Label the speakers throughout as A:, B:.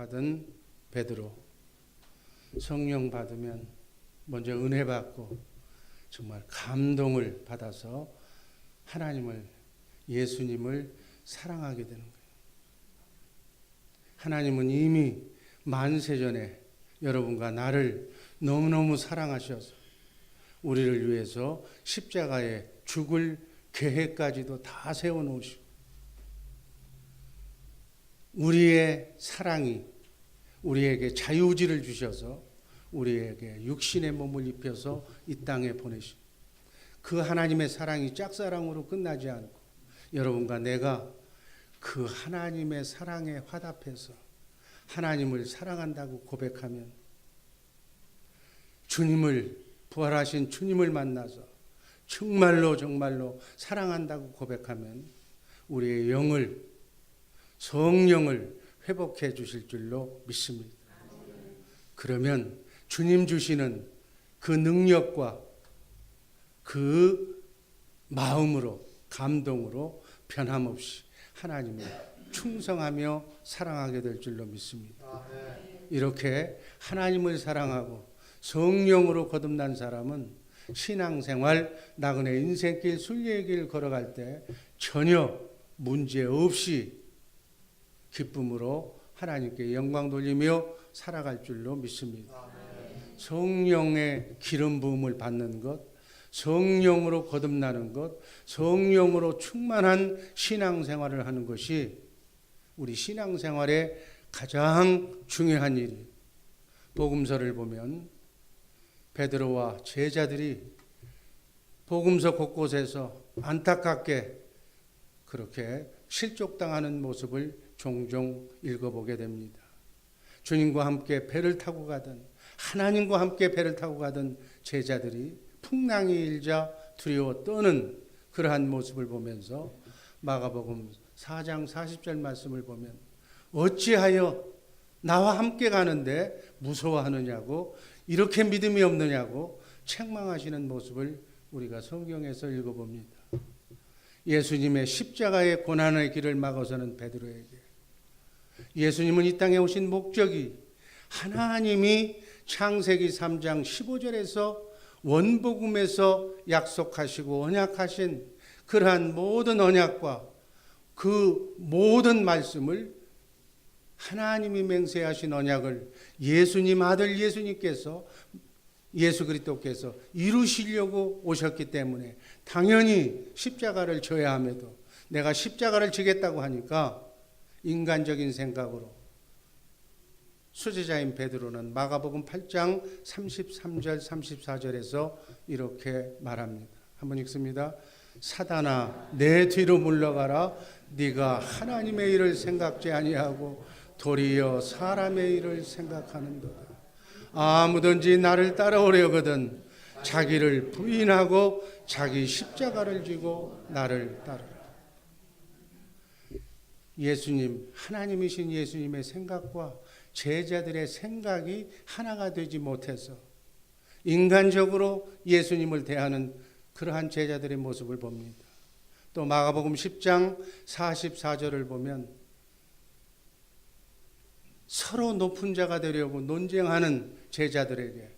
A: 받은 베드로. 성령 받으면 먼저 은혜 받고 정말 감동을 받아서 하나님을, 예수님을 사랑하게 되는 거예요. 하나님은 이미 만세전에 여러분과 나를 너무너무 사랑하셔서 우리를 위해서 십자가에 죽을 계획까지도 다 세워놓으시고, 우리의 사랑이 우리에게 자유의지를 주셔서 우리에게 육신의 몸을 입혀서 이 땅에 보내시고, 그 하나님의 사랑이 짝사랑으로 끝나지 않고 여러분과 내가 그 하나님의 사랑에 화답해서 하나님을 사랑한다고 고백하면, 주님을, 부활하신 주님을 만나서 정말로 사랑한다고 고백하면 우리의 영을, 성령을 회복해 주실 줄로 믿습니다. 그러면 주님 주시는 그 능력과 그 마음으로, 감동으로 변함없이 하나님을 충성하며 사랑하게 될 줄로 믿습니다. 이렇게 하나님을 사랑하고 성령으로 거듭난 사람은 신앙생활, 나그네 인생길, 순례의 길 걸어갈 때 전혀 문제 없이 기쁨으로 하나님께 영광 돌리며 살아갈 줄로 믿습니다. 성령의 기름 부음을 받는 것, 성령으로 거듭나는 것, 성령으로 충만한 신앙생활을 하는 것이 우리 신앙생활의 가장 중요한 일이에요. 복음서를 보면 베드로와 제자들이 복음서 곳곳에서 안타깝게 그렇게 실족당하는 모습을 종종 읽어보게 됩니다. 주님과 함께 배를 타고 가던, 하나님과 함께 배를 타고 가던 제자들이 풍랑이 일자 두려워 떠는 그러한 모습을 보면서 마가복음 4장 40절 말씀을 보면, 어찌하여 나와 함께 가는데 무서워하느냐고, 이렇게 믿음이 없느냐고 책망하시는 모습을 우리가 성경에서 읽어봅니다. 예수님의 십자가의 고난의 길을 막아서는 베드로에게 예수님은 이 땅에 오신 목적이 하나님이 창세기 3장 15절에서 원복음에서 약속하시고 언약하신 그러한 모든 언약과 그 모든 말씀을, 하나님이 맹세하신 언약을 예수님 아들 예수님께서, 예수 그리스도께서 이루시려고 오셨기 때문에 당연히 십자가를 져야 함에도, 내가 십자가를 지겠다고 하니까 인간적인 생각으로 수제자인 베드로는 마가복음 8장 33절 34절에서 이렇게 말합니다. 한번 읽습니다. 사단아, 내 뒤로 물러가라. 네가 하나님의 일을 생각지 아니하고 도리어 사람의 일을 생각하는도다. 아무든지 나를 따라오려거든 자기를 부인하고 자기 십자가를 지고 나를 따르라. 예수님, 하나님이신 예수님의 생각과 제자들의 생각이 하나가 되지 못해서 인간적으로 예수님을 대하는 그러한 제자들의 모습을 봅니다. 또 마가복음 10장 44절을 보면 서로 높은 자가 되려고 논쟁하는 제자들에게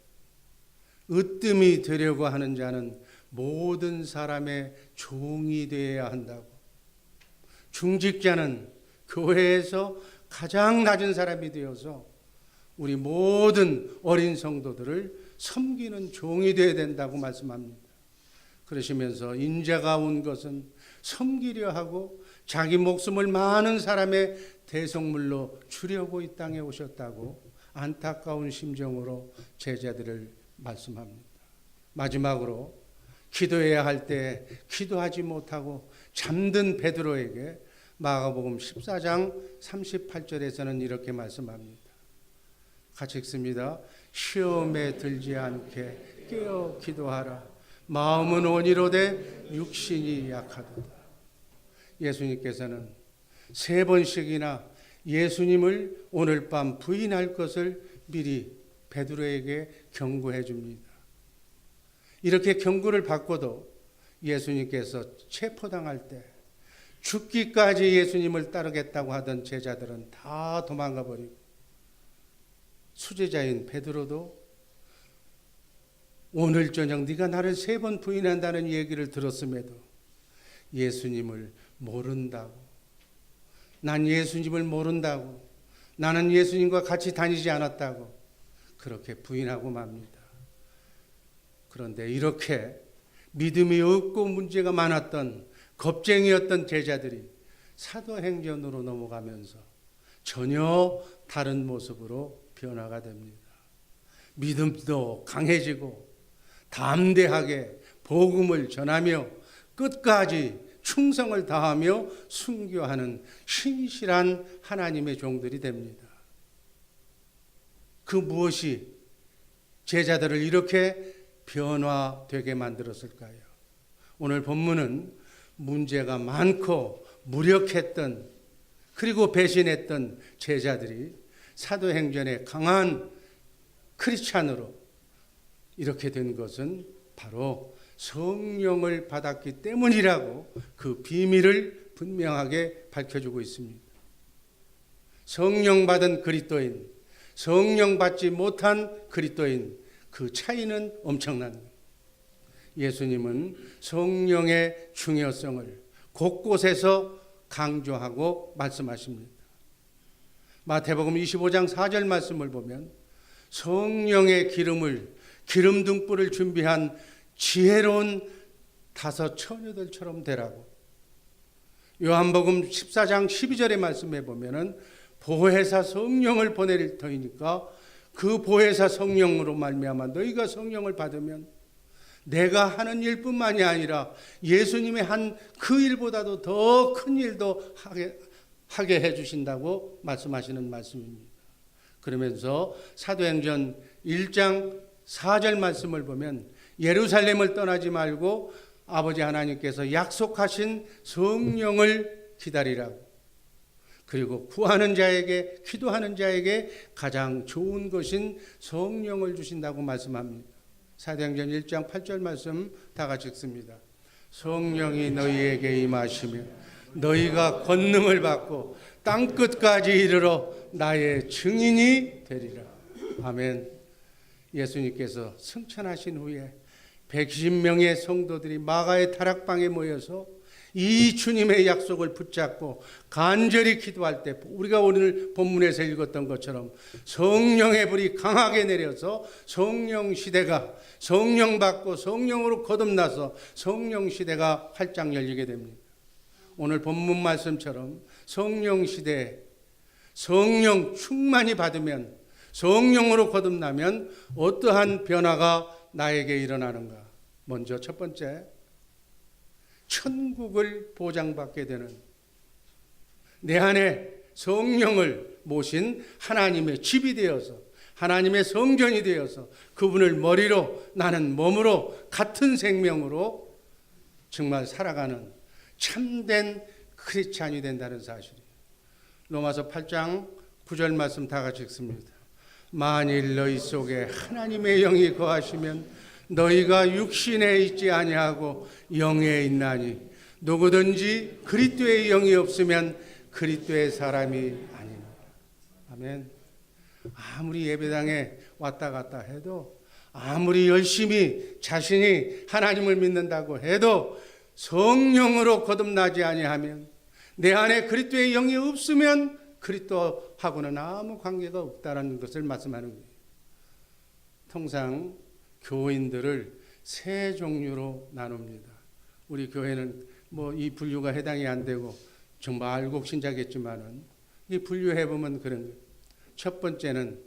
A: 으뜸이 되려고 하는 자는 모든 사람의 종이 되어야 한다고, 중직자는 교회에서 가장 낮은 사람이 되어서 우리 모든 어린 성도들을 섬기는 종이 되어야 된다고 말씀합니다. 그러시면서 인자가 온 것은 섬기려 하고 자기 목숨을 많은 사람의 대속물로 주려고 이 땅에 오셨다고 안타까운 심정으로 제자들을 말씀합니다. 마지막으로 기도해야 할 때 기도하지 못하고 잠든 베드로에게 마가복음 14장 38절에서는 이렇게 말씀합니다. 같이 읽습니다. 시험에 들지 않게 깨어 기도하라. 마음은 온이로되 육신이 약하도다. 예수님께서는 3번씩이나 예수님을 오늘 밤 부인할 것을 미리 베드로에게 경고해 줍니다. 이렇게 경고를 받고도 예수님께서 체포당할 때 죽기까지 예수님을 따르겠다고 하던 제자들은 다 도망가 버리고 수제자인 베드로도 오늘 저녁 네가 나를 3번 부인한다는 얘기를 들었음에도 예수님을 모른다고, 난 예수님을 모른다고, 나는 예수님과 같이 다니지 않았다고 그렇게 부인하고 맙니다. 그런데 이렇게 믿음이 없고 문제가 많았던 겁쟁이였던 제자들이 사도행전으로 넘어가면서 전혀 다른 모습으로 변화가 됩니다. 믿음도 강해지고 담대하게 복음을 전하며 끝까지 충성을 다하며 순교하는 신실한 하나님의 종들이 됩니다. 그 무엇이 제자들을 이렇게 변화되게 만들었을까요? 오늘 본문은 문제가 많고 무력했던 그리고 배신했던 제자들이 사도행전의 강한 크리스찬으로 이렇게 된 것은 바로 성령을 받았기 때문이라고 그 비밀을 분명하게 밝혀주고 있습니다. 성령 받은 그리스도인, 성령 받지 못한 그리스도인, 그 차이는 엄청납니다. 예수님은 성령의 중요성을 곳곳에서 강조하고 말씀하십니다. 마태복음 25장 4절 말씀을 보면 성령의 기름 등불을 준비한 지혜로운 5 처녀들처럼 되라고. 요한복음 14장 12절의 말씀에 보면은 보혜사 성령을 보낼 터이니까 그 보혜사 성령으로 말미암아 너희가 성령을 받으면 내가 하는 일뿐만이 아니라 예수님의 한 그 일보다도 더 큰 일도 하게 해주신다고 말씀하시는 말씀입니다. 그러면서 사도행전 1장 4절 말씀을 보면 예루살렘을 떠나지 말고 아버지 하나님께서 약속하신 성령을 기다리라고, 그리고 구하는 자에게, 기도하는 자에게 가장 좋은 것인 성령을 주신다고 말씀합니다. 사도행전 1장 8절 말씀 다 같이 읽습니다. 성령이 너희에게 임하시며 너희가 권능을 받고 땅끝까지 이르러 나의 증인이 되리라. 아멘. 예수님께서 승천하신 후에 120명의 성도들이 마가의 다락방에 모여서 이 주님의 약속을 붙잡고 간절히 기도할 때 우리가 오늘 본문에서 읽었던 것처럼 성령의 불이 강하게 내려서 성령 시대가, 성령 받고 성령으로 거듭나서 성령 시대가 활짝 열리게 됩니다. 오늘 본문 말씀처럼 성령 시대에 성령 충만히 받으면, 성령으로 거듭나면 어떠한 변화가 나에게 일어나는가? 먼저 첫 번째, 천국을 보장받게 되는, 내 안에 성령을 모신 하나님의 집이 되어서, 하나님의 성전이 되어서 그분을 머리로 나는 몸으로 같은 생명으로 정말 살아가는 참된 크리스찬이 된다는 사실이에요. 로마서 8장 9절 말씀 다 같이 읽습니다. 만일 너희 속에 하나님의 영이 거하시면 너희가 육신에 있지 아니하고 영에 있나니 누구든지 그리스도의 영이 없으면 그리스도의 사람이 아니니라. 아멘. 아무리 예배당에 왔다 갔다 해도, 아무리 열심히 자신이 하나님을 믿는다고 해도 성령으로 거듭나지 아니하면, 내 안에 그리스도의 영이 없으면 그리스도하고는 아무 관계가 없다는 것을 말씀하는 거예요. 통상 교인들을 3 종류로 나눕니다. 우리 교회는 뭐 이 분류가 해당이 안 되고 정말 알곡 신자겠지만은 이 분류해 보면 그런 거예요. 첫 번째는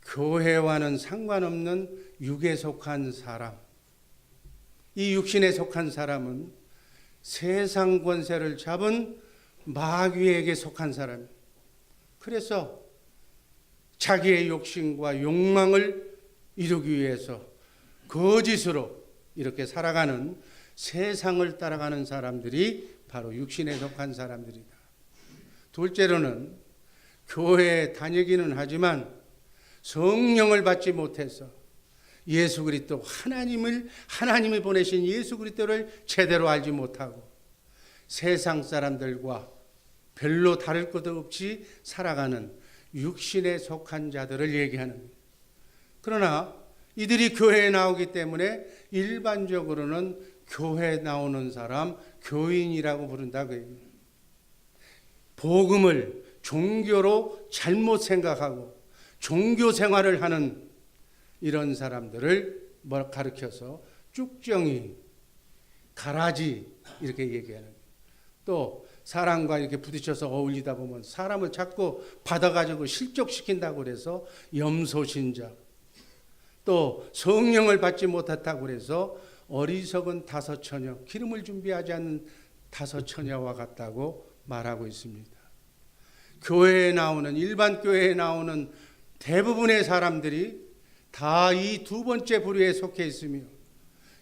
A: 교회와는 상관없는 육에 속한 사람. 이 육신에 속한 사람은 세상 권세를 잡은 마귀에게 속한 사람. 그래서 자기의 욕심과 욕망을 이루기 위해서 거짓으로 이렇게 살아가는, 세상을 따라가는 사람들이 바로 육신에 속한 사람들이다. 둘째로는 교회에 다니기는 하지만 성령을 받지 못해서 예수 그리스도, 하나님이 보내신 예수 그리스도를 제대로 알지 못하고 세상 사람들과 별로 다를 것 없이 살아가는 육신에 속한 자들을 얘기하는 거예요. 그러나 이들이 교회에 나오기 때문에 일반적으로는 교회에 나오는 사람 교인이라고 부른다 그 얘기예요. 복음을 종교로 잘못 생각하고 종교 생활을 하는 이런 사람들을 가르쳐서 쭉정이, 가라지 이렇게 얘기하는 거예요. 또 사람과 이렇게 부딪혀서 어울리다 보면 사람을 자꾸 받아가지고 실족시킨다고 그래서 염소신자, 또 성령을 받지 못했다고 그래서 어리석은 다섯처녀, 기름을 준비하지 않는 다섯처녀와 같다고 말하고 있습니다. 교회에 나오는, 일반 교회에 나오는 대부분의 사람들이 다 이 두 번째 부류에 속해 있으며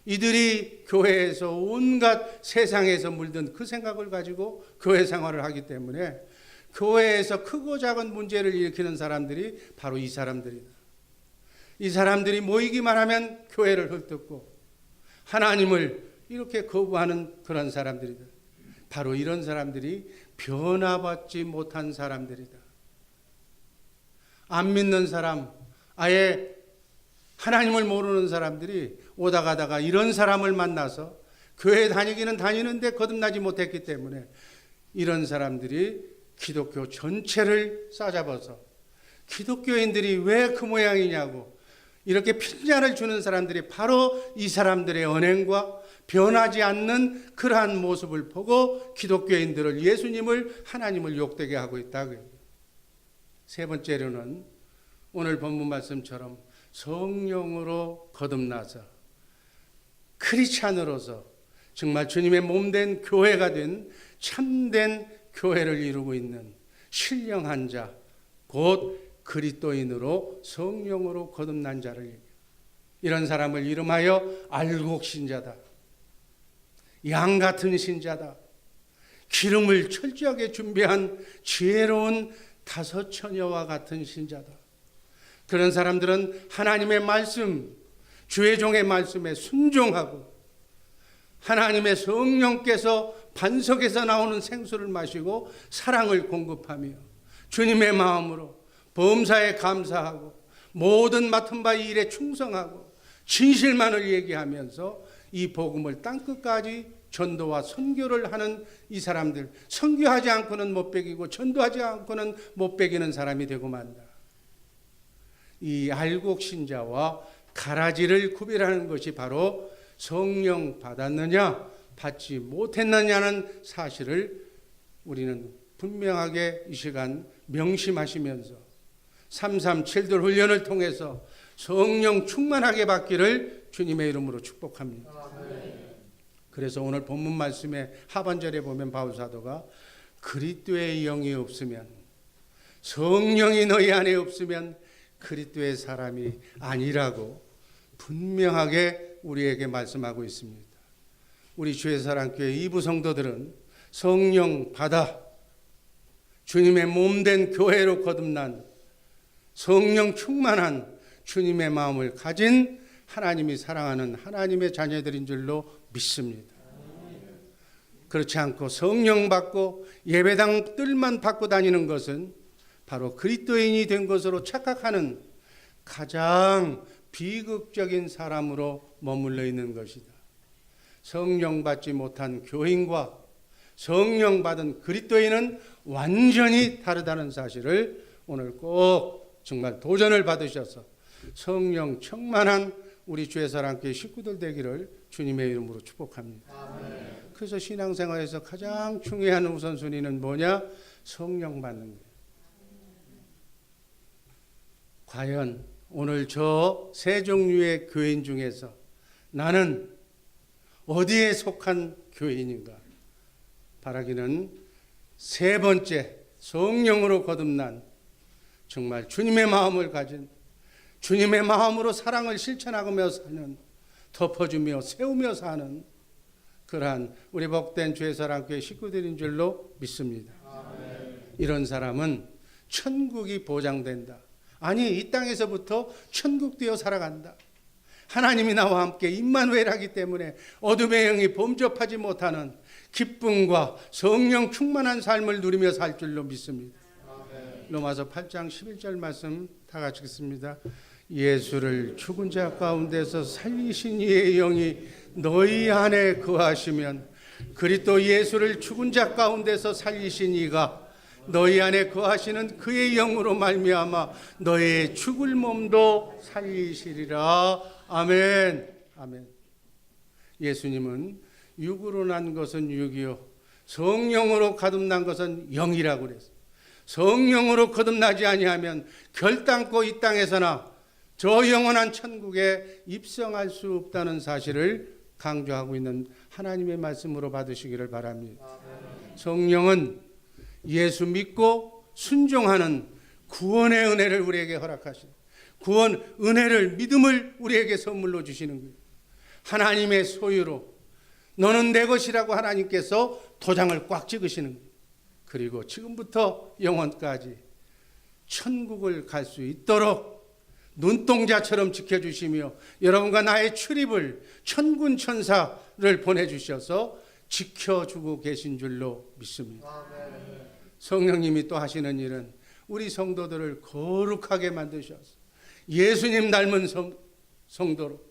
A: 이들이 교회에서 온갖 세상에서 물든 그 생각을 가지고 교회 생활을 하기 때문에 교회에서 크고 작은 문제를 일으키는 사람들이 바로 이 사람들이다. 이 사람들이 모이기만 하면 교회를 헐뜯고 하나님을 이렇게 거부하는 그런 사람들이다. 바로 이런 사람들이 변화받지 못한 사람들이다. 안 믿는 사람, 아예 하나님을 모르는 사람들이 오다 가다가 이런 사람을 만나서 교회 다니기는 다니는데 거듭나지 못했기 때문에 이런 사람들이 기독교 전체를 싸잡아서 기독교인들이 왜 그 모양이냐고 이렇게 핀잔을 주는 사람들이 바로 이 사람들의 언행과 변하지 않는 그러한 모습을 보고 기독교인들을, 예수님을, 하나님을 욕되게 하고 있다고요. 세 번째로는 오늘 본문 말씀처럼 성령으로 거듭나서 크리스찬으로서 정말 주님의 몸된 교회가 된 참된 교회를 이루고 있는 신령한 자, 곧 그리스도인으로 성령으로 거듭난 자를 얘기해요. 이런 사람을 이름하여 알곡 신자다, 양 같은 신자다, 기름을 철저하게 준비한 지혜로운 다섯처녀와 같은 신자다. 그런 사람들은 하나님의 말씀, 주의 종의 말씀에 순종하고 하나님의 성령께서 반석에서 나오는 생수를 마시고 사랑을 공급하며 주님의 마음으로 범사에 감사하고 모든 맡은 바 일에 충성하고 진실만을 얘기하면서 이 복음을 땅끝까지 전도와 선교를 하는 이 사람들, 선교하지 않고는 못 베기고 전도하지 않고는 못 베기는 사람이 되고 만다. 이 알곡 신자와 가라지를 구별하는 것이 바로 성령 받았느냐 받지 못했느냐는 사실을 우리는 분명하게 이 시간 명심하시면서 337들 훈련을 통해서 성령 충만하게 받기를 주님의 이름으로 축복합니다. 그래서 오늘 본문 말씀의 하반절에 보면 바울 사도가 그리스도의 영이 없으면, 성령이 너희 안에 없으면 그리스도의 사람이 아니라고 분명하게 우리에게 말씀하고 있습니다. 우리 주의 사랑교회 이부 성도들은 성령 받아 주님의 몸된 교회로 거듭난 성령 충만한 주님의 마음을 가진 하나님이 사랑하는 하나님의 자녀들인 줄로 믿습니다. 그렇지 않고 성령 받고 예배당 뜰만 받고 다니는 것은 바로 그리스도인이 된 것으로 착각하는 가장 비극적인 사람으로 머물러 있는 것이다. 성령 받지 못한 교인과 성령 받은 그리스도인은 완전히 다르다는 사실을 오늘 꼭 정말 도전을 받으셔서 성령 충만한 우리 주의 사랑교회 식구들 되기를 주님의 이름으로 축복합니다. 아멘. 그래서 신앙생활에서 가장 중요한 우선순위는 뭐냐? 성령 받는 거예요. 과연 오늘 저 세 종류의 교인 중에서 나는 어디에 속한 교인인가? 바라기는 세 번째, 성령으로 거듭난 정말 주님의 마음을 가진, 주님의 마음으로 사랑을 실천하며 사는, 덮어주며 세우며 사는 그러한 우리 복된 주의 사랑교회 식구들인 줄로 믿습니다. 아멘. 이런 사람은 천국이 보장된다. 아니, 이 땅에서부터 천국 되어 살아간다. 하나님이 나와 함께 임마누엘하기 때문에 어둠의 영이 범접하지 못하는 기쁨과 성령 충만한 삶을 누리며 살 줄로 믿습니다. 아멘. 로마서 8장 11절 말씀 다 같이 읽습니다. 예수를 죽은 자 가운데서 살리신 이의 영이 너희 안에 거하시면 그리스도 예수를 죽은 자 가운데서 살리신 이가 너희 안에 거하시는 그의 영으로 말미암아 너의 죽을 몸도 살리시리라. 아멘. 아멘. 예수님은 육으로 난 것은 육이요 성령으로 거듭난 것은 영이라고 그랬어요. 성령으로 거듭나지 아니하면 결단코 이 땅에서나 저 영원한 천국에 입성할 수 없다는 사실을 강조하고 있는 하나님의 말씀으로 받으시기를 바랍니다. 성령은 예수 믿고 순종하는 구원의 은혜를 우리에게 허락하시는 구원 은혜를 믿음을 우리에게 선물로 주시는 거예요. 하나님의 소유로 너는 내 것이라고 하나님께서 도장을 꽉 찍으시는 거예요. 그리고 지금부터 영원까지 천국을 갈 수 있도록 눈동자처럼 지켜주시며 여러분과 나의 출입을 천군 천사를 보내주셔서 지켜주고 계신 줄로 믿습니다. 성령님이 또 하시는 일은 우리 성도들을 거룩하게 만드셔서 예수님 닮은 성도로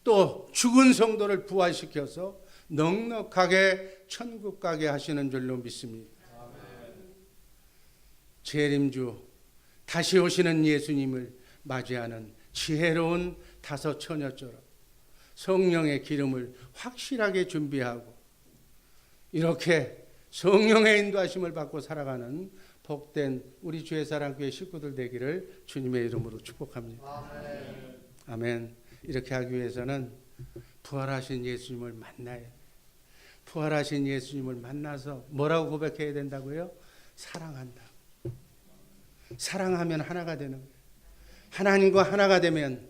A: 또 죽은 성도를 부활시켜서 넉넉하게 천국 가게 하시는 줄로 믿습니다. 재림주 다시 오시는 예수님을 맞이하는 지혜로운 다섯 처녀처럼 성령의 기름을 확실하게 준비하고 이렇게 성령의 인도하심을 받고 살아가는 복된 우리 주의 사랑교회 식구들 되기를 주님의 이름으로 축복합니다. 아멘. 이렇게 하기 위해서는 부활하신 예수님을 만나야 돼요. 부활하신 예수님을 만나서 뭐라고 고백해야 된다고요? 사랑한다. 사랑하면 하나가 되는 거예요. 하나님과 하나가 되면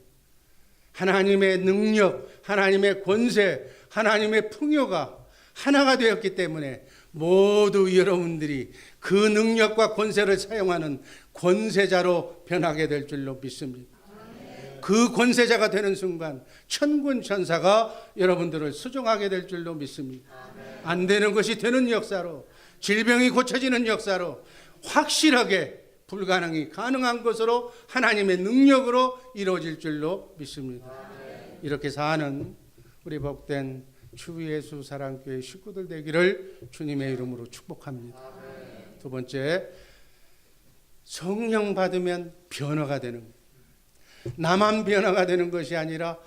A: 하나님의 능력, 하나님의 권세, 하나님의 풍요가 하나가 되었기 때문에 모두 여러분들이 그 능력과 권세를 사용하는 권세자로 변하게 될 줄로 믿습니다. 그 권세자가 되는 순간 천군 천사가 여러분들을 수종하게 될 줄로 믿습니다. 안 되는 것이 되는 역사로, 질병이 고쳐지는 역사로, 확실하게 불가능이 가능한 것으로 하나님의 능력으로 이루어질 줄로 믿습니다. 이렇게 사는 우리 복된 주 예수 사랑교회 식구들 되기를 주님의 이름으로 축복합니다. 두 번째, 성령 받으면 변화가 되는 거예요. 나만 변화가 되는 것이 아니라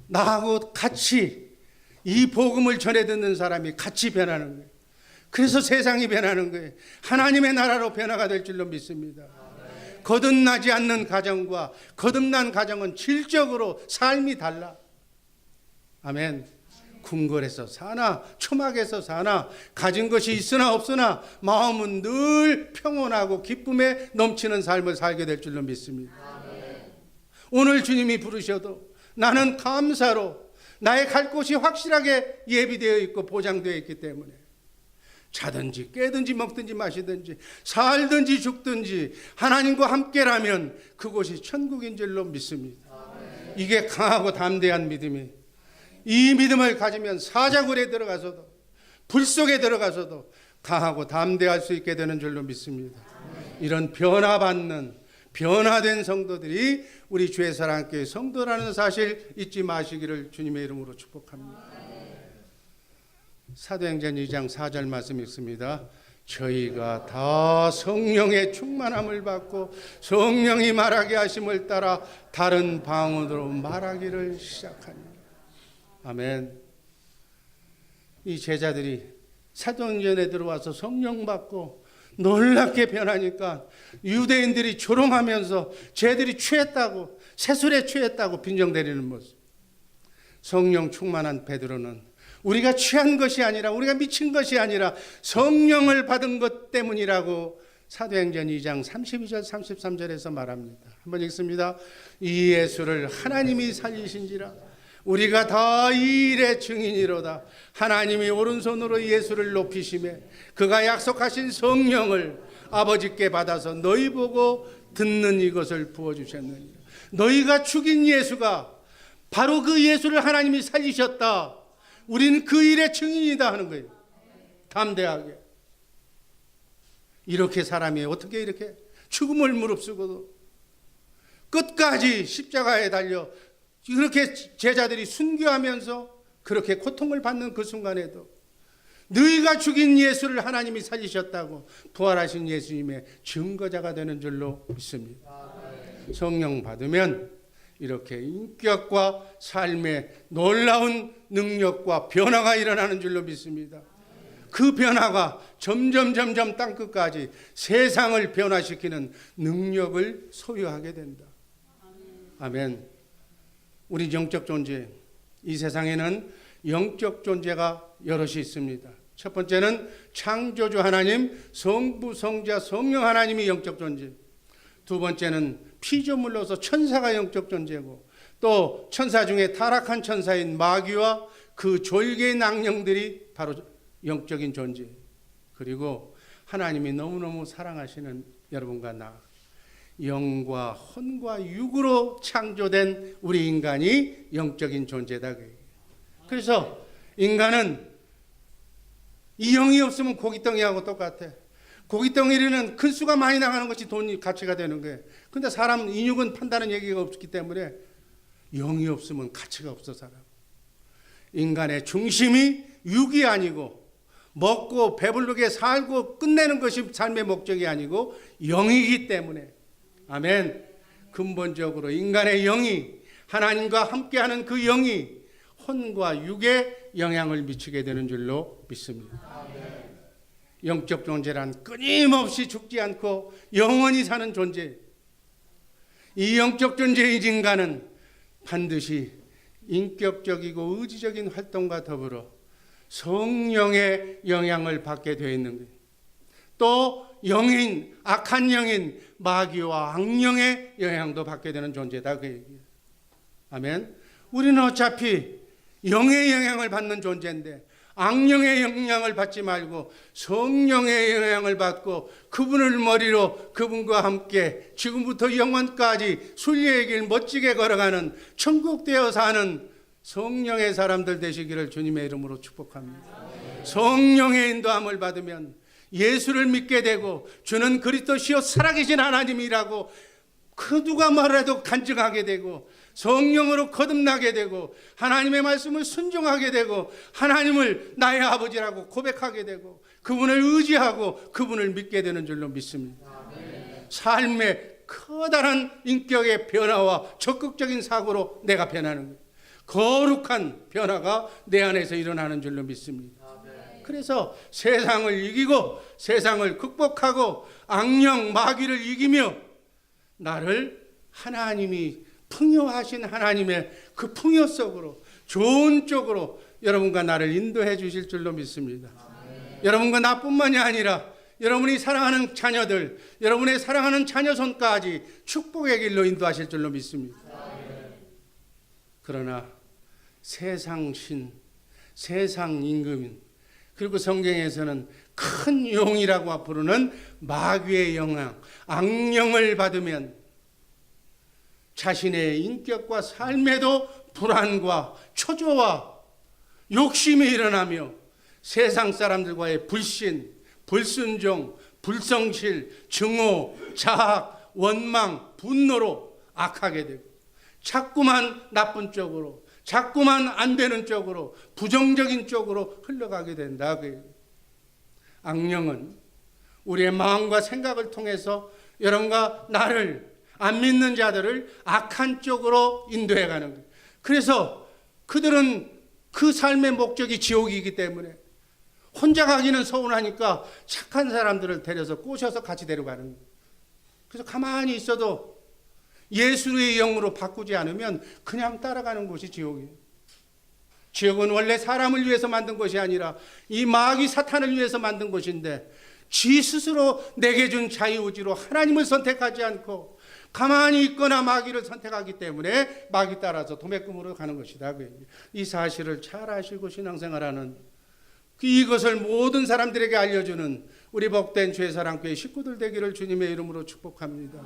A: 나하고 같이 이 복음을 전해 듣는 사람이 같이 변하는 거예요. 그래서 세상이 변하는 거예요. 하나님의 나라로 변화가 될 줄로 믿습니다. 거듭나지 않는 가정과 거듭난 가정은 질적으로 삶이 달라. 아멘. 궁궐에서 사나 초막에서 사나 가진 것이 있으나 없으나 마음은 늘 평온하고 기쁨에 넘치는 삶을 살게 될 줄로 믿습니다. 오늘 주님이 부르셔도 나는 감사로 나의 갈 곳이 확실하게 예비되어 있고 보장되어 있기 때문에 자든지 깨든지 먹든지 마시든지 살든지 죽든지 하나님과 함께라면 그곳이 천국인 줄로 믿습니다. 이게 강하고 담대한 믿음이, 이 믿음을 가지면 사자굴에 들어가서도 불 속에 들어가서도 강하고 담대할 수 있게 되는 줄로 믿습니다. 이런 변화받는 변화된 성도들이 우리 주의 사랑교회 성도라는 사실 잊지 마시기를 주님의 이름으로 축복합니다. 사도행전 2장 4절 말씀 읽습니다. 저희가 다 성령의 충만함을 받고 성령이 말하게 하심을 따라 다른 방언으로 말하기를 시작합니다. 아멘. 이 제자들이 사도행전에 들어와서 성령 받고 놀랍게 변하니까 유대인들이 조롱하면서 쟤들이 취했다고, 세술에 취했다고 빈정대리는 모습. 성령 충만한 베드로는 우리가 취한 것이 아니라, 우리가 미친 것이 아니라 성령을 받은 것 때문이라고 사도행전 2장 32절 33절에서 말합니다. 한번 읽습니다. 이 예수를 하나님이 살리신지라 우리가 다 이 일의 증인이로다. 하나님이 오른손으로 예수를 높이시매 그가 약속하신 성령을 아버지께 받아서 너희 보고 듣는 이것을 부어주셨느니라. 너희가 죽인 예수가 바로 그 예수를 하나님이 살리셨다. 우리는 그 일의 증인이다 하는 거예요. 담대하게. 이렇게 사람이 어떻게 이렇게 죽음을 무릅쓰고도 끝까지 십자가에 달려 이렇게 제자들이 순교하면서 그렇게 고통을 받는 그 순간에도 너희가 죽인 예수를 하나님이 살리셨다고 부활하신 예수님의 증거자가 되는 줄로 믿습니다. 성령 받으면 이렇게 인격과 삶의 놀라운 능력과 변화가 일어나는 줄로 믿습니다. 그 변화가 점점 땅끝까지 세상을 변화시키는 능력을 소유하게 된다. 아멘. 우리 영적 존재, 이 세상에는 영적 존재가 여럿이 있습니다. 첫 번째는 창조주 하나님, 성부, 성자, 성령 하나님이 영적 존재. 두 번째는 피조물로서 천사가 영적 존재고, 또 천사 중에 타락한 천사인 마귀와 그 졸개의 악령들이 바로 영적인 존재. 그리고 하나님이 너무너무 사랑하시는 여러분과 나, 영과 혼과 육으로 창조된 우리 인간이 영적인 존재다. 그래서 인간은 이 영이 없으면 고깃덩이하고 똑같아. 고깃덩이는 큰 수가 많이 나가는 것이 돈이 가치가 되는 거예요. 그런데 사람 인육은 판다는 얘기가 없기 때문에 영이 없으면 가치가 없어. 사람 인간의 중심이 육이 아니고 먹고 배부르게 살고 끝내는 것이 삶의 목적이 아니고 영이기 때문에, 아멘. 근본적으로 인간의 영이, 하나님과 함께하는 그 영이 혼과 육에 영향을 미치게 되는 줄로 믿습니다. 영적 존재란 끊임없이 죽지 않고 영원히 사는 존재. 이 영적 존재의 인간은 반드시 인격적이고 의지적인 활동과 더불어 성령의 영향을 받게 되어 있는 거예요. 또 영인, 악한 영인 마귀와 악령의 영향도 받게 되는 존재다, 그 얘기예요. 아멘. 우리는 어차피 영의 영향을 받는 존재인데 악령의 영향을 받지 말고 성령의 영향을 받고 그분을 머리로 그분과 함께 지금부터 영원까지 순리의 길 멋지게 걸어가는 천국 되어 사는 성령의 사람들 되시기를 주님의 이름으로 축복합니다. 성령의 인도함을 받으면 예수를 믿게 되고 주는 그리스도시요 살아계신 하나님이라고 그 누가 말해도 간증하게 되고 성령으로 거듭나게 되고 하나님의 말씀을 순종하게 되고 하나님을 나의 아버지라고 고백하게 되고 그분을 의지하고 그분을 믿게 되는 줄로 믿습니다. 삶의 커다란 인격의 변화와 적극적인 사고로 내가 변하는 거예요. 거룩한 변화가 내 안에서 일어나는 줄로 믿습니다. 그래서 세상을 이기고 세상을 극복하고 악령 마귀를 이기며 나를 하나님이 풍요하신 하나님의 그 풍요 속으로 좋은 쪽으로 여러분과 나를 인도해 주실 줄로 믿습니다. 여러분과 나뿐만이 아니라 여러분이 사랑하는 자녀들, 여러분의 사랑하는 자녀손까지 축복의 길로 인도하실 줄로 믿습니다. 그러나 세상 신, 세상 임금인, 그리고 성경에서는 큰 용이라고 부르는 마귀의 영향, 악령을 받으면 자신의 인격과 삶에도 불안과 초조와 욕심이 일어나며 세상 사람들과의 불신, 불순종, 불성실, 증오, 자학, 원망, 분노로 악하게 되고 자꾸만 나쁜 쪽으로, 자꾸만 안 되는 쪽으로, 부정적인 쪽으로 흘러가게 된다. 악령은 우리의 마음과 생각을 통해서 여러분과 나를, 안 믿는 자들을 악한 쪽으로 인도해 가는 거예요. 그래서 그들은 그 삶의 목적이 지옥이기 때문에 혼자 가기는 서운하니까 착한 사람들을 데려서 꼬셔서 같이 데려가는 거예요. 그래서 가만히 있어도 예수의 영으로 바꾸지 않으면 그냥 따라가는 곳이 지옥이에요. 지옥은 원래 사람을 위해서 만든 것이 아니라 이 마귀 사탄을 위해서 만든 것인데 지 스스로 내게 준 자유의지로 하나님을 선택하지 않고 가만히 있거나 마귀를 선택하기 때문에 마귀 따라서 도매금으로 가는 것이다. 이 사실을 잘 아시고 신앙생활하는, 이것을 모든 사람들에게 알려주는 우리 복된 죄사랑교회 식구들 되기를 주님의 이름으로 축복합니다.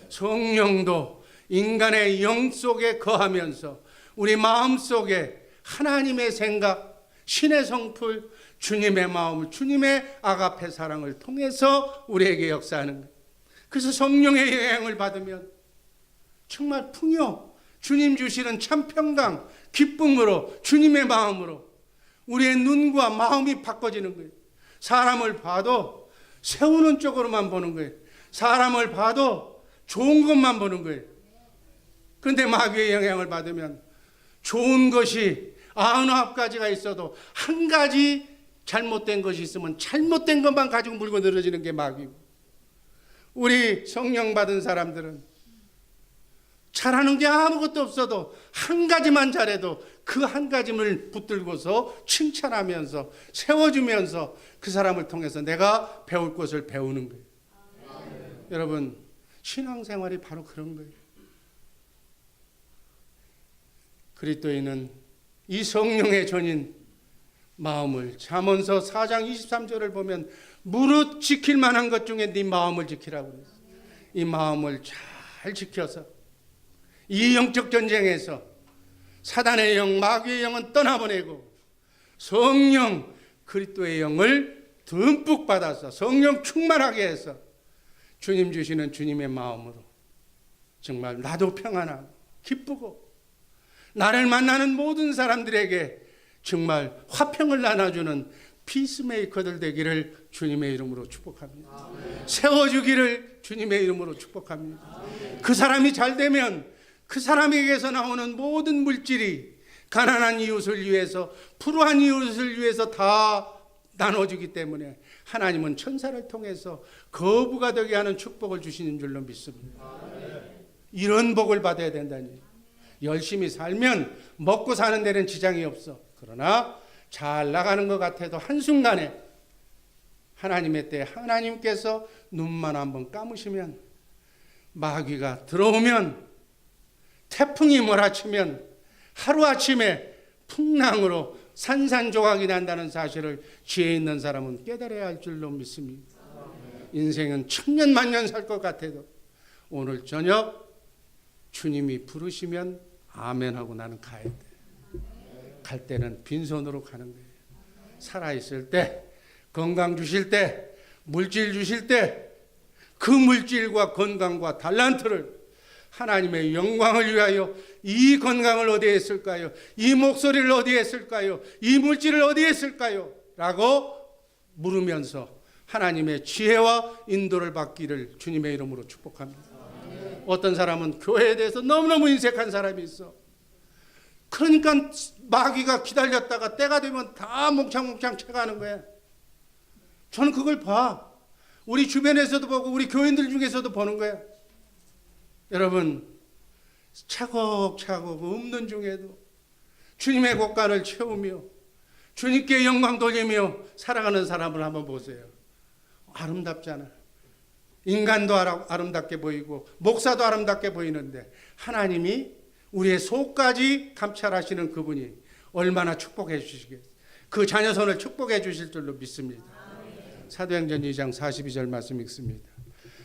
A: 성령도 인간의 영 속에 거하면서 우리 마음 속에 하나님의 생각, 신의 성품, 주님의 마음을, 주님의 아가페 사랑을 통해서 우리에게 역사하는 거예요. 그래서 성령의 영향을 받으면 정말 풍요, 주님 주시는 참 평강, 기쁨으로, 주님의 마음으로 우리의 눈과 마음이 바꿔지는 거예요. 사람을 봐도 세우는 쪽으로만 보는 거예요. 사람을 봐도 좋은 것만 보는 거예요. 그런데 마귀의 영향을 받으면 좋은 것이 99가지가 있어도 한 가지 잘못된 것이 있으면 잘못된 것만 가지고 물고 늘어지는 게 마귀고, 우리 성령 받은 사람들은 잘하는 게 아무것도 없어도 한 가지만 잘해도 그 한 가지를 붙들고서 칭찬하면서 세워주면서 그 사람을 통해서 내가 배울 것을 배우는 거예요. 여러분, 신앙생활이 바로 그런 거예요. 그리스도인은 이 성령의 전인 마음을, 잠언서 4장 23절을 보면 무릇 지킬 만한 것 중에 네 마음을 지키라고 그랬어요. 이 마음을 잘 지켜서 이 영적 전쟁에서 사단의 영, 마귀의 영은 떠나보내고 성령 그리스도의 영을 듬뿍 받아서 성령 충만하게 해서 주님 주시는 주님의 마음으로 정말 나도 평안하고 기쁘고 나를 만나는 모든 사람들에게 정말 화평을 나눠주는 피스메이커들 되기를 주님의 이름으로 축복합니다. 아멘. 세워주기를 주님의 이름으로 축복합니다. 아멘. 그 사람이 잘 되면 그 사람에게서 나오는 모든 물질이 가난한 이웃을 위해서, 불우한 이웃을 위해서 다 나눠주기 때문에 하나님은 천사를 통해서 거부가 되게 하는 축복을 주시는 줄로 믿습니다. 아멘. 이런 복을 받아야 된다니. 열심히 살면 먹고 사는 데는 지장이 없어. 그러나 잘 나가는 것 같아도 한순간에 하나님의 때에 하나님께서 눈만 한번 감으시면, 마귀가 들어오면, 태풍이 몰아치면 하루아침에 풍랑으로 산산조각이 난다는 사실을 지혜 있는 사람은 깨달아야 할 줄로 믿습니다. 인생은 천년 만년 살 것 같아도 오늘 저녁 주님이 부르시면 아멘하고 나는 가야 돼. 갈 때는 빈손으로 가는 거예요. 살아있을 때, 건강 주실 때, 물질 주실 때 그 물질과 건강과 달란트를 하나님의 영광을 위하여 이 건강을 어디에 쓸까요? 이 목소리를 어디에 쓸까요? 이 물질을 어디에 쓸까요? 라고 물으면서 하나님의 지혜와 인도를 받기를 주님의 이름으로 축복합니다. 어떤 사람은 교회에 대해서 너무너무 인색한 사람이 있어. 그러니까 마귀가 기다렸다가 때가 되면 다 몽창몽창 채가는 거야. 저는 그걸 봐. 우리 주변에서도 보고 우리 교인들 중에서도 보는 거야. 여러분, 차곡차곡 없는 중에도 주님의 곳간을 채우며 주님께 영광 돌리며 살아가는 사람을 한번 보세요. 아름답잖아. 인간도 아름답게 보이고 목사도 아름답게 보이는데 하나님이 우리의 속까지 감찰하시는 그분이 얼마나 축복해 주시겠어요. 그 자녀선을 축복해 주실 줄로 믿습니다. 사도행전 2장 42절 말씀 읽습니다.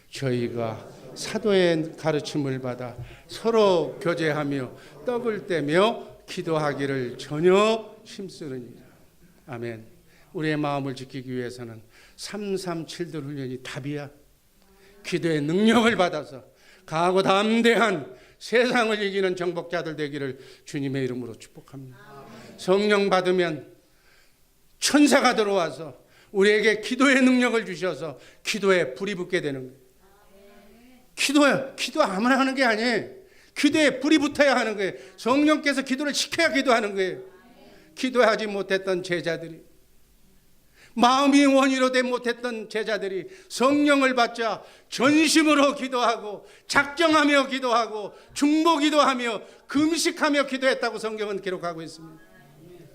A: 저희가 사도의 가르침을 받아 서로 교제하며 떡을 떼며 기도하기를 전혀 힘쓰느니라. 아멘. 우리의 마음을 지키기 위해서는 337들 훈련이 답이야. 기도의 능력을 받아서 강하고 담대한 세상을 이기는 정복자들 되기를 주님의 이름으로 축복합니다. 성령 받으면 천사가 들어와서 우리에게 기도의 능력을 주셔서 기도에 불이 붙게 되는 거예요. 기도 아무나 하는 게 아니에요. 기도에 불이 붙어야 하는 거예요. 성령께서 기도를 시켜야 기도하는 거예요. 기도하지 못했던 제자들이, 마음이 원의로 되지 못했던 제자들이 성령을 받자 전심으로 기도하고 작정하며 기도하고 중보기도하며 금식하며 기도했다고 성경은 기록하고 있습니다.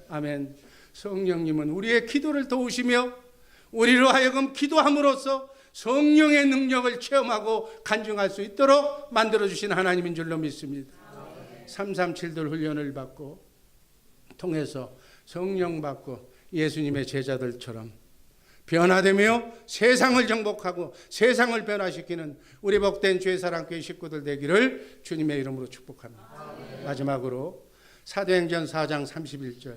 A: 아멘. 성령님은 우리의 기도를 도우시며 우리로 하여금 기도함으로써 성령의 능력을 체험하고 간증할 수 있도록 만들어주신 하나님인 줄로 믿습니다. 337들 훈련을 받고 통해서 성령 받고 예수님의 제자들처럼 변화되며 세상을 정복하고 세상을 변화시키는 우리 복된 죄사랑교회 식구들 되기를 주님의 이름으로 축복합니다. 마지막으로 사도행전 4장 31절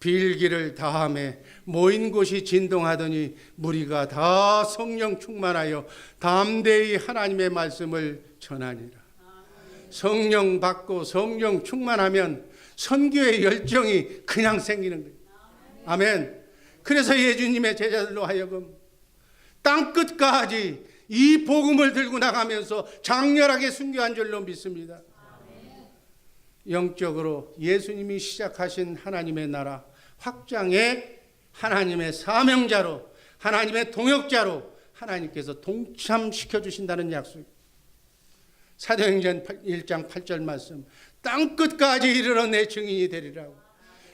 A: 빌기를 다함에 모인 곳이 진동하더니 무리가 다 성령 충만하여 담대히 하나님의 말씀을 전하니라. 성령 받고 성령 충만하면 선교의 열정이 그냥 생기는 거예요. 아멘. 그래서 예수님의 제자들로 하여금 땅끝까지 이 복음을 들고 나가면서 장렬하게 순교한 줄로 믿습니다. 영적으로 예수님이 시작하신 하나님의 나라 확장의 하나님의 사명자로, 하나님의 동역자로 하나님께서 동참시켜 주신다는 약속. 사도행전 1장 8절 말씀, 땅끝까지 이르러 내 증인이 되리라고.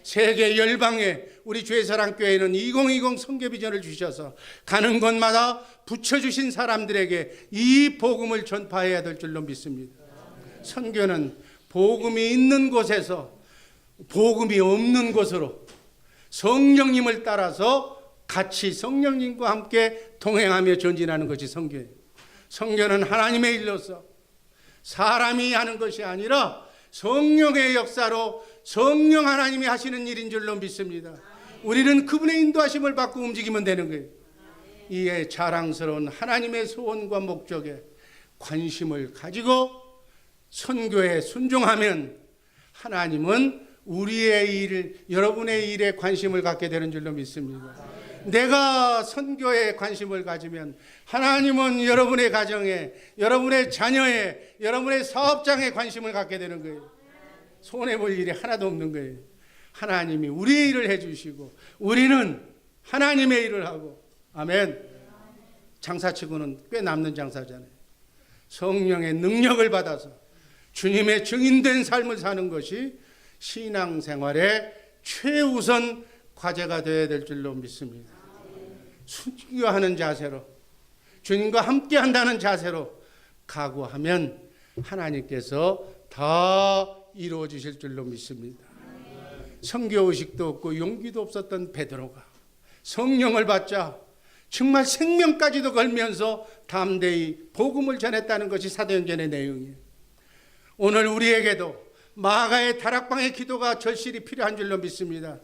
A: 세계 열방에 우리 주의사랑교회는 2020 선교비전을 주셔서 가는 곳마다 붙여주신 사람들에게 이 복음을 전파해야 될 줄로 믿습니다. 선교는 복음이 있는 곳에서 복음이 없는 곳으로 성령님을 따라서 같이 성령님과 함께 동행하며 전진하는 것이 선교예요. 선교는 하나님의 일로서 사람이 하는 것이 아니라 성령의 역사로 성령 하나님이 하시는 일인 줄로 믿습니다. 우리는 그분의 인도하심을 받고 움직이면 되는 거예요. 이에 자랑스러운 하나님의 소원과 목적에 관심을 가지고 선교에 순종하면 하나님은 우리의 일, 여러분의 일에 관심을 갖게 되는 줄로 믿습니다. 내가 선교에 관심을 가지면 하나님은 여러분의 가정에, 여러분의 자녀에, 여러분의 사업장에 관심을 갖게 되는 거예요. 손해볼 일이 하나도 없는 거예요. 하나님이 우리의 일을 해주시고 우리는 하나님의 일을 하고. 아멘. 장사치고는 꽤 남는 장사잖아요. 성령의 능력을 받아서 주님의 증인된 삶을 사는 것이 신앙생활의 최우선 과제가 되어야 될 줄로 믿습니다. 순교하는 자세로, 주님과 함께 한다는 자세로 각오하면 하나님께서 다 이루어 주실 줄로 믿습니다. 선교의식도 없고 용기도 없었던 베드로가 성령을 받자 정말 생명까지도 걸면서 담대히 복음을 전했다는 것이 사도행전의 내용이에요. 오늘 우리에게도 마가의 다락방의 기도가 절실히 필요한 줄로 믿습니다.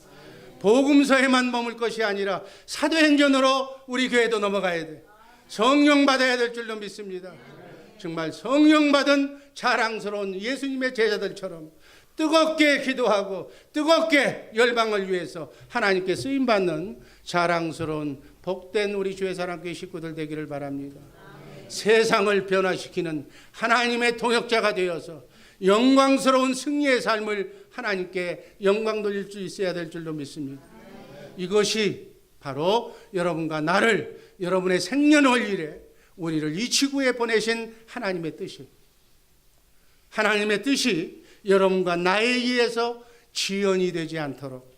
A: 복음서에만 머물 것이 아니라 사도행전으로 우리 교회도 넘어가야 돼. 성령 받아야 될 줄로 믿습니다. 정말 성령 받은 자랑스러운 예수님의 제자들처럼 뜨겁게 기도하고 뜨겁게 열방을 위해서 하나님께 쓰임받는 자랑스러운 복된 우리 주의사랑교회 식구들 되기를 바랍니다. 세상을 변화시키는 하나님의 동역자가 되어서 영광스러운 승리의 삶을 하나님께 영광 돌릴 수 있어야 될 줄로 믿습니다. 이것이 바로 여러분과 나를, 여러분의 생년월일에 우리를 이 지구에 보내신 하나님의 뜻이에요. 하나님의 뜻이 여러분과 나에 의해서 지연이 되지 않도록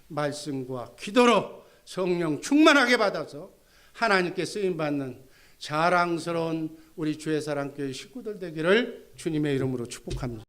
A: 말씀과 기도로 성령 충만하게 받아서 하나님께 쓰임받는 자랑스러운 우리 주의사랑교회 식구들 되기를 주님의 이름으로 축복합니다.